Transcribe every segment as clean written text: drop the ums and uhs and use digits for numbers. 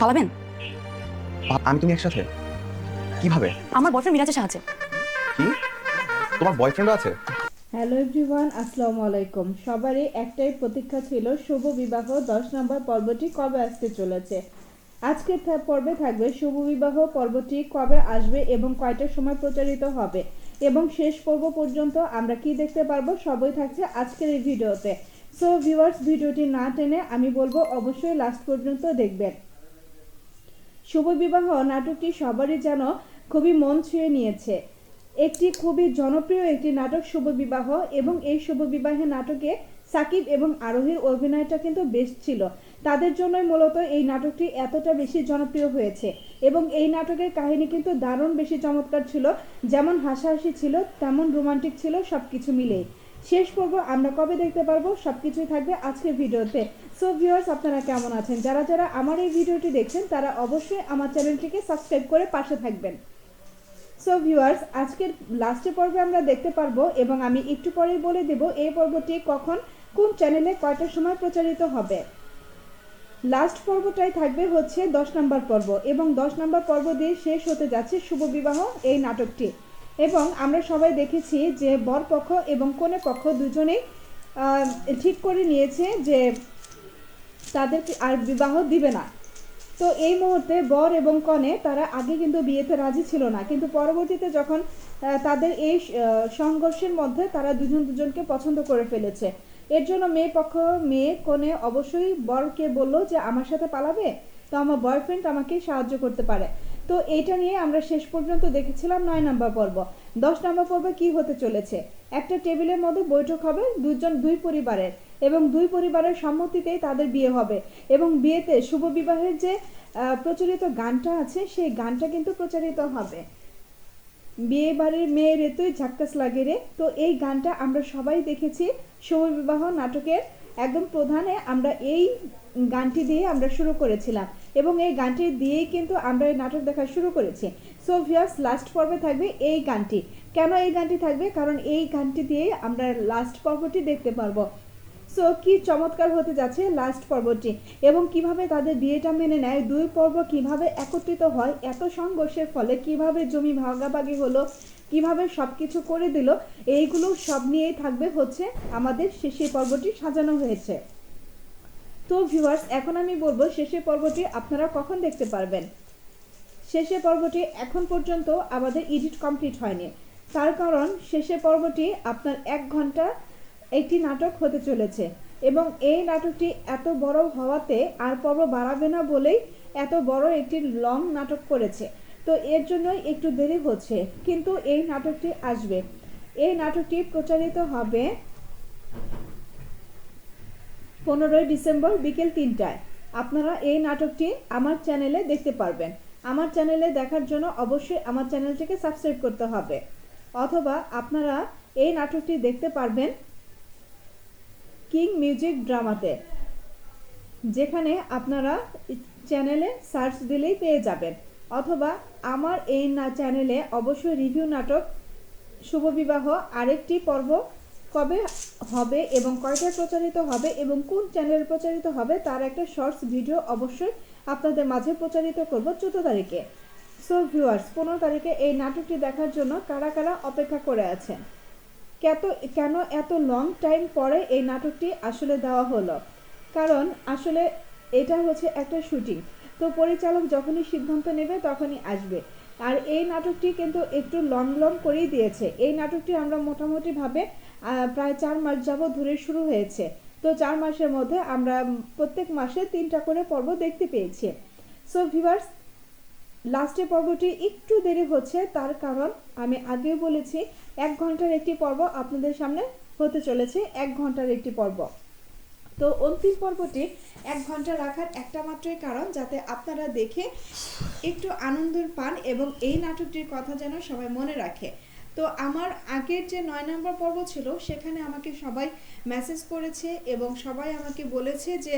পালাবেন? আমি তুমি একসাথে কিভাবে? আমার বয়ফ্রেন্ড মিরাজের সাহায্যে। কি, তোমার বয়ফ্রেন্ডও আছে? হ্যালো এভরিওয়ান, আসসালামু আলাইকুম। সবারই একটাই প্রতীক্ষা ছিল শুভ বিবাহ 10 নম্বর পর্বটি কবে আসতে চলেছে। আজকের পর্বে থাকবে শুভ বিবাহ পর্বটি কবে আসবে এবং কয়টার সময় প্রচারিত হবে এবং শেষ পর্ব পর্যন্ত আমরা কি দেখতে পারবো সবই থাকছে আজকের এই ভিডিওতে। সো ভিউয়ার্স, ভিডিওটি না টেনে আমি বলবো অবশ্যই লাস্ট পর্যন্ত দেখবেন। শুভ বিবাহ নাটকটি সবারই যেন খুবই মন ছুঁয়ে নিয়েছে। একটি খুবই জনপ্রিয় একটি নাটক শুভ বিবাহ, এবং এই শুভ বিবাহের নাটকে সাকিব এবং আরোহীর অভিনয়টা কিন্তু বেশ ছিল। তাদের জন্যই মূলত এই নাটকটি এতটা বেশি জনপ্রিয় হয়েছে এবং এই নাটকের কাহিনী কিন্তু দারুণ বেশি চমৎকার ছিল। যেমন হাসাহাসি ছিল তেমন রোমান্টিক ছিল, সব কিছু মিলেই। শেষ পর্ব আমরা কবে দেখতে পারবো সবকিছুই থাকবে আজকের ভিডিওতে। সো ভিউয়ার্স, আপনারা কেমন আছেন? যারা যারা আমার এই ভিডিওটি দেখছেন তারা অবশ্যই আমার চ্যানেলটিকে সাবস্ক্রাইব করে পাশে থাকবেন। সো ভিউয়ার্স, আজকের লাস্টের পর্বে আমরা দেখতে পারবো এবং আমি একটু পরেই বলে দেব এই পর্বটি কখন কোন চ্যানেলে কয়টার সময় প্রচারিত হবে। লাস্ট পর্বটাই থাকবে হচ্ছে 10 নম্বর পর্ব এবং 10 নম্বর পর্ব দিয়ে শেষ হতে যাচ্ছে শুভ বিবাহ এই নাটকটি। এবং আমরা সবাই দেখেছি যে বরপক্ষ এবং কনে পক্ষ দুজনেই ঠিক করে নিয়েছে যে তাদেরকে আর বিবাহ দিবে না। তো এই মুহূর্তে বর এবং কনে তারা আগে কিন্তু বিয়েতে রাজি ছিল না, কিন্তু পরবর্তীতে যখন তাদের এই সংঘর্ষের মধ্যে তারা দুজনকে পছন্দ করে ফেলেছে। এর জন্য মেয়ে কনে অবশ্যই বরকে বলল যে আমার সাথে পালাবে, তো আমার বয়ফ্রেন্ড আমাকে সাহায্য করতে পারে। তো এইটা নিয়ে আমরা শেষ পর্যন্ত দেখেছিলাম 9 নম্বর পর্ব। 10 নম্বর পর্বে কি হতে চলেছে, একটা টেবিলের মধ্যে বৈঠক হবে দুই পরিবারের, এবং দুই পরিবারের সম্মতিতেই তাদের বিয়ে হবে এবং বিয়েতে শুভ বিবাহের যে প্রচলিত গানটা আছে সেই গানটা কিন্তু প্রচারিত হবে, বিয়ে বাড়ির মেয়ে রে তুই ঝাক্কাস লাগে রে। তো এই গানটা আমরা সবাই দেখেছি শুভ বিবাহ নাটকের একদম প্রধানে, আমরা এই গানটি দিয়ে আমরা শুরু করেছিলাম এবং এই গানটি দিয়েই কিন্তু আমরা এই নাটক দেখা শুরু করেছি। সো ভিউয়ার্স, লাস্ট পর্বে থাকবে এই গানটি। কেন এই গানটি থাকবে? কারণ এই গানটি দিয়েই আমরা লাস্ট পর্বটি দেখতে পারবো। সো কি চমৎকার হতে যাচ্ছে লাস্ট পর্বটি, এবং কিভাবে তাদের বিয়েটা মেনে নেয়, দুই পর্ব কিভাবে একত্রিত হয়, এত সংঘর্ষের ফলে কিভাবে জমি ভাগাভাগি হলো, কিভাবে সব কিছু করে দিল, এইগুলো সব নিয়েই থাকবে হচ্ছে আমাদের শেষের পর্বটি সাজানো হয়েছে। তো ভিউয়ার্স, এখন আমি বলবো শেষের পর্বটি আপনারা কখন দেখতে পারবেন। শেষের পর্বটি এখন পর্যন্ত আমাদের এডিট কমপ্লিট হয়নি, তার কারণ শেষের পর্বটি আপনার 1 ঘন্টা একটি নাটক হতে চলেছে এবং এই নাটকটি এত বড় হওয়াতে আর পর্ব বাড়াবে না বলেই এত বড় একটি লং নাটক করেছে। তো এর জন্যই একটু দেরি হচ্ছে, কিন্তু এই নাটকটি আসবে। এই নাটকটি প্রচারিত হবে 15ই ডিসেম্বর বিকেল 3টায়। আপনারা এই নাটকটি আমার চ্যানেলে দেখতে পারবেন। আমার চ্যানেলে দেখার জন্য অবশ্যই আমার চ্যানেলটিকে সাবস্ক্রাইব করতে হবে, অথবা আপনারা এই নাটকটি দেখতে পারবেন কিং মিউজিক ড্রামাতে, যেখানে আপনারা চ্যানেলে সার্চ দিলেই পেয়ে যাবেন, অথবা আমার এই চ্যানেলে অবশ্যই রিভিউ নাটক শুভ বিবাহ আরেকটি পর্ব কবে হবে এবং কয়টায় প্রচারিত হবে এবং কোন চ্যানেলে প্রচারিত হবে তার একটা শর্টস ভিডিও অবশ্যই আপনাদের মাঝে প্রচারিত করব 14 তারিখে। সো ভিউয়ার্স, 15 তারিখে এই নাটকটি দেখার জন্য কারা কারা অপেক্ষা করে আছেন? কেন এত লং টাইম পরে এই নাটকটি আসলে দেওয়া হলো? কারণ আসলে এটা হচ্ছে একটা শুটিং, তো পরিচালক যখনই সিদ্ধান্ত নেবে তখনই আসবে। আর এই নাটকটি কিন্তু একটু লং করেই দিয়েছে। এই নাটকটি আমরা মোটামুটিভাবে প্রায় 4 মাস যাবত ধরে শুরু হয়েছে। তো 4 মাসের মধ্যে আমরা প্রত্যেক মাসে 3টা করে পর্ব দেখতে পেয়েছি। সো ভিউয়ার্স, লাস্টের পর্বটি একটু দেরি হচ্ছে, তার কারণ আমি আগেও বলেছি 1 ঘন্টার একটি পর্ব আপনাদের সামনে হতে চলেছে, 1 ঘন্টার একটি পর্ব। তো অন্তিম পর্বটি 1 ঘন্টা রাখার একটা মাত্রই কারণ, যাতে আপনারা দেখে একটু আনন্দ পান এবং এই নাটকটির কথা যেন সবাই মনে রাখে। তো আমার আগের যে 9 নম্বর পর্ব ছিল সেখানে আমাকে সবাই মেসেজ করেছে এবং সবাই আমাকে বলেছে যে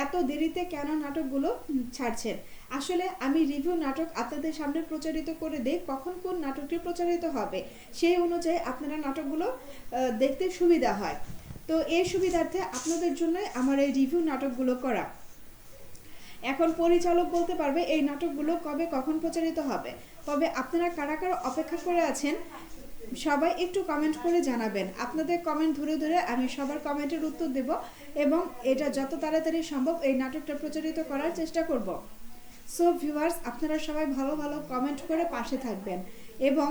এত দেরিতে কেন নাটকগুলো ছাড়ছেন। আসলে আমি রিভিউ নাটক আপনাদের সামনে প্রচারিত করে দেই, কখন কোন নাটকটি প্রচারিত হবে সেই অনুযায়ী আপনারা নাটকগুলো দেখতে সুবিধা হয়। তো এই সুবিধার্থে আপনাদের জন্যই আমার এই রিভিউ নাটকগুলো করা। এখন পরিচালক বলতে পারবে এই নাটকগুলো কবে কখন প্রচারিত হবে। তবে আপনারা কারা কারা অপেক্ষা করে আছেন সবাই একটু কমেন্ট করে জানাবেন। আপনাদের কমেন্ট ধরে ধরে আমি সবার কমেন্টের উত্তর দেব এবং এটা যত তাড়াতাড়ি সম্ভব এই নাটকটা প্রচারিত করার চেষ্টা করব। সো ভিউয়ার্স, আপনারা সবাই ভালো ভালো কমেন্ট করে পাশে থাকবেন এবং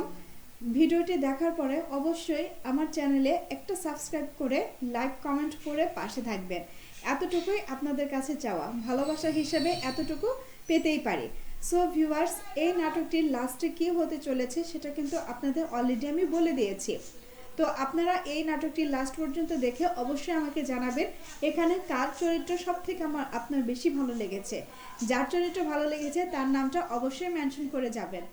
ভিডিওটি দেখার পরে অবশ্যই আমার চ্যানেলে একটা সাবস্ক্রাইব করে লাইক কমেন্ট করে পাশে থাকবেন। এতটুকুই আপনাদের কাছে চাওয়া, ভালোবাসা হিসেবে এতটুকু পেতেই পারি। সো ভিউয়ার্স, এই নাটকটির লাস্টে কী হতে চলেছে সেটা কিন্তু আপনাদের অলরেডি আমি বলে দিয়েছি। তো আপনারা এই নাটকটির লাস্ট পর্যন্ত দেখে অবশ্যই আমাকে জানাবেন এখানে কার চরিত্র সব থেকে আপনার বেশি ভালো লেগেছে। যার চরিত্র ভালো লেগেছে তার নামটা অবশ্যই মেনশন করে যাবেন।